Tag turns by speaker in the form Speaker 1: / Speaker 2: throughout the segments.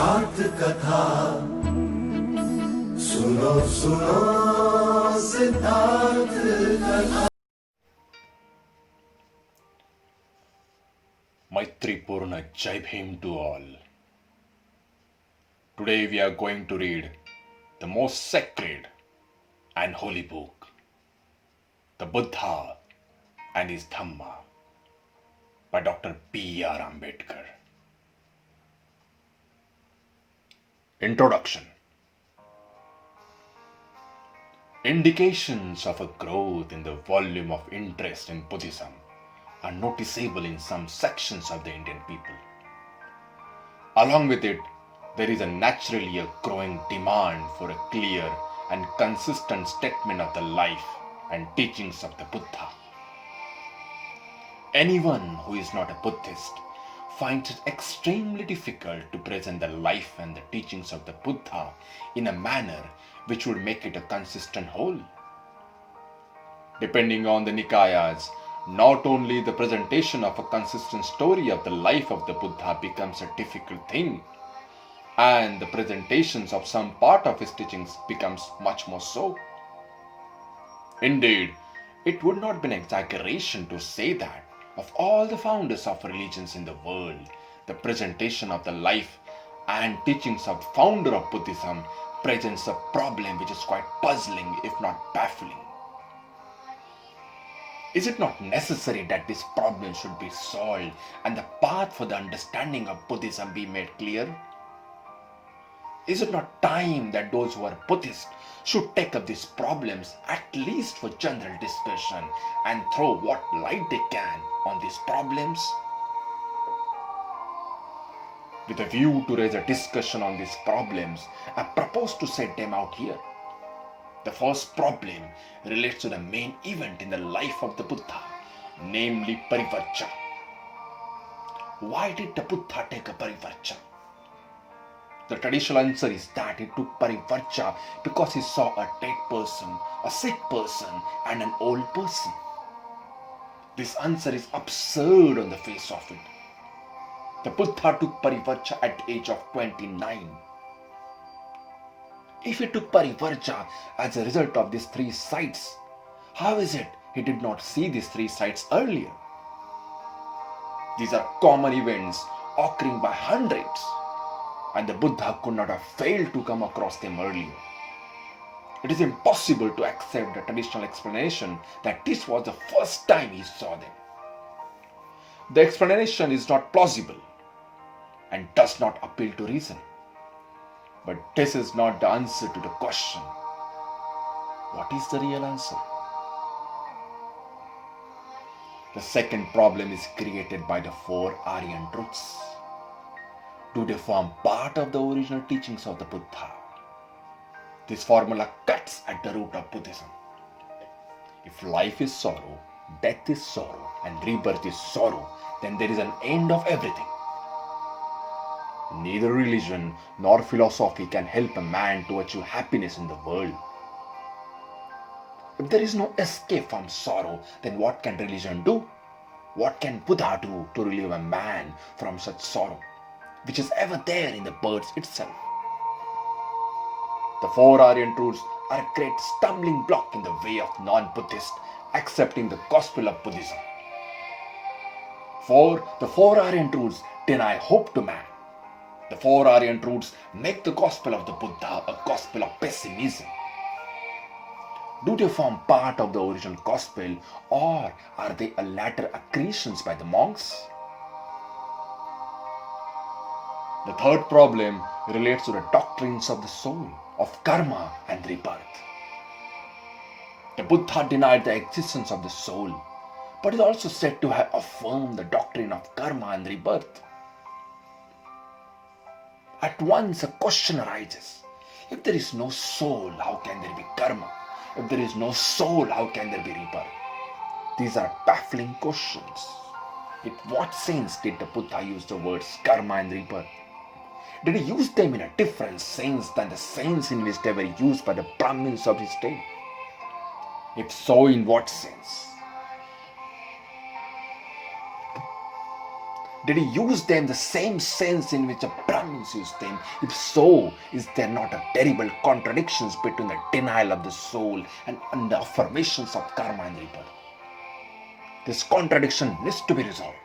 Speaker 1: सिद्धार्थ कथा सुनो सुनो सिद्धार्थ कथा।
Speaker 2: Maitri Purna Jai Bhim to all. Today we are going to read the most sacred and holy book, the Buddha and his Dhamma by Dr. B.R. Ambedkar. Introduction. Indications of a growth in the volume of interest in Buddhism are noticeable in some sections of the Indian people. Along with it, there is naturally a growing demand for a clear and consistent statement of the life and teachings of the Buddha. Anyone who is not a Buddhist finds it extremely difficult to present the life and the teachings of the Buddha in a manner which would make it a consistent whole. Depending on the Nikayas, not only the presentation of a consistent story of the life of the Buddha becomes a difficult thing, and the presentations of some part of his teachings becomes much more so. Indeed, it would not be an exaggeration to say that of all the founders of religions in the world, the presentation of the life and teachings of the founder of Buddhism presents a problem which is quite puzzling, if not baffling. Is it not necessary that this problem should be solved and the path for the understanding of Buddhism be made clear? Is it not time that those who are Buddhists should take up these problems at least for general discussion and throw what light they can on these problems? With a view to raise a discussion on these problems, I propose to set them out here. The first problem relates to the main event in the life of the Buddha, namely Parivarja. Why did the Buddha take a Parivarja? The traditional answer is that he took Parivarja because he saw a dead person, a sick person, and an old person. This answer is absurd on the face of it. The Buddha took Parivarja at the age of 29. If he took Parivarja as a result of these three sights, how is it he did not see these three sights earlier? These are common events occurring by hundreds, and the Buddha could not have failed to come across them earlier. It is impossible to accept the traditional explanation that this was the first time he saw them. The explanation is not plausible and does not appeal to reason. But this is not the answer to the question. What is the real answer? The second problem is created by the four Aryan truths. Do they form part of the original teachings of the Buddha? This formula cuts at the root of Buddhism. If life is sorrow, death is sorrow, and rebirth is sorrow, then there is an end of everything. Neither religion nor philosophy can help a man to achieve happiness in the world. If there is no escape from sorrow, then what can religion do? What can Buddha do to relieve a man from such sorrow, which is ever there in the birds itself? The four Aryan truths are a great stumbling block in the way of non-Buddhists accepting the gospel of Buddhism. For the four Aryan truths deny hope to man. The four Aryan truths make the gospel of the Buddha a gospel of pessimism. Do they form part of the original gospel, or are they a later accretions by the monks? The third problem relates to the doctrines of the soul, of karma and rebirth. The Buddha denied the existence of the soul, but is also said to have affirmed the doctrine of karma and rebirth. At once a question arises. If there is no soul, how can there be karma? If there is no soul, how can there be rebirth? These are baffling questions. In what sense did the Buddha use the words karma and rebirth? Did he use them in a different sense than the sense in which they were used by the Brahmins of his day? If so, in what sense? Did he use them the same sense in which the Brahmins used them? If so, is there not a terrible contradictions between the denial of the soul and the affirmations of karma and rebirth? This contradiction needs to be resolved.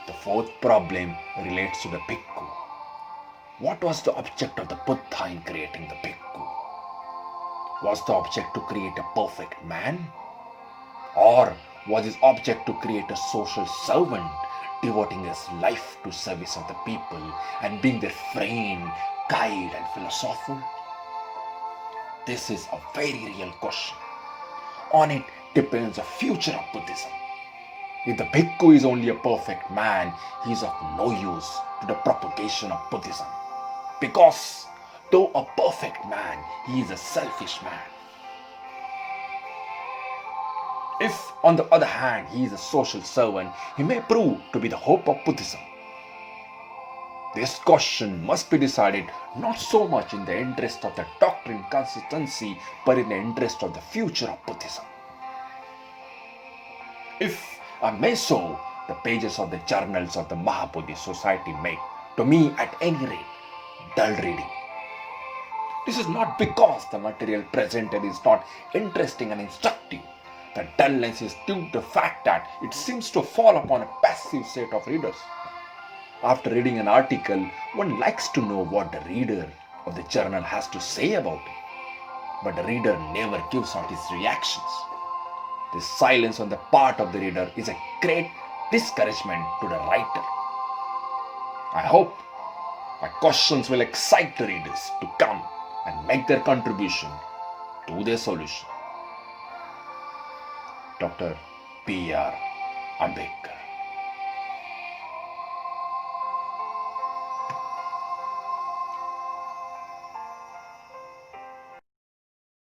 Speaker 2: The fourth problem relates to the bhikkhu. What was the object of the Buddha in creating the bhikkhu? Was the object to create a perfect man? Or was his object to create a social servant, devoting his life to service of the people and being their friend, guide and philosopher? This is a very real question. On it depends the future of Buddhism. If the bhikkhu is only a perfect man, he is of no use to the propagation of Buddhism. Because though a perfect man, he is a selfish man. If, on the other hand, he is a social servant, he may prove to be the hope of Buddhism. This question must be decided not so much in the interest of the doctrine consistency, but in the interest of the future of Buddhism. If I may so, the pages of the journals of the Mahabodhi Society make, to me at any rate, dull reading. This is not because the material presented is not interesting and instructive. The dullness is due to the fact that it seems to fall upon a passive set of readers. After reading an article, one likes to know what the reader of the journal has to say about it. But the reader never gives out his reactions. This silence on the part of the reader is a great discouragement to the writer. I hope my questions will excite the readers to come and make their contribution to their solution. Dr. P.R. Ambedkar.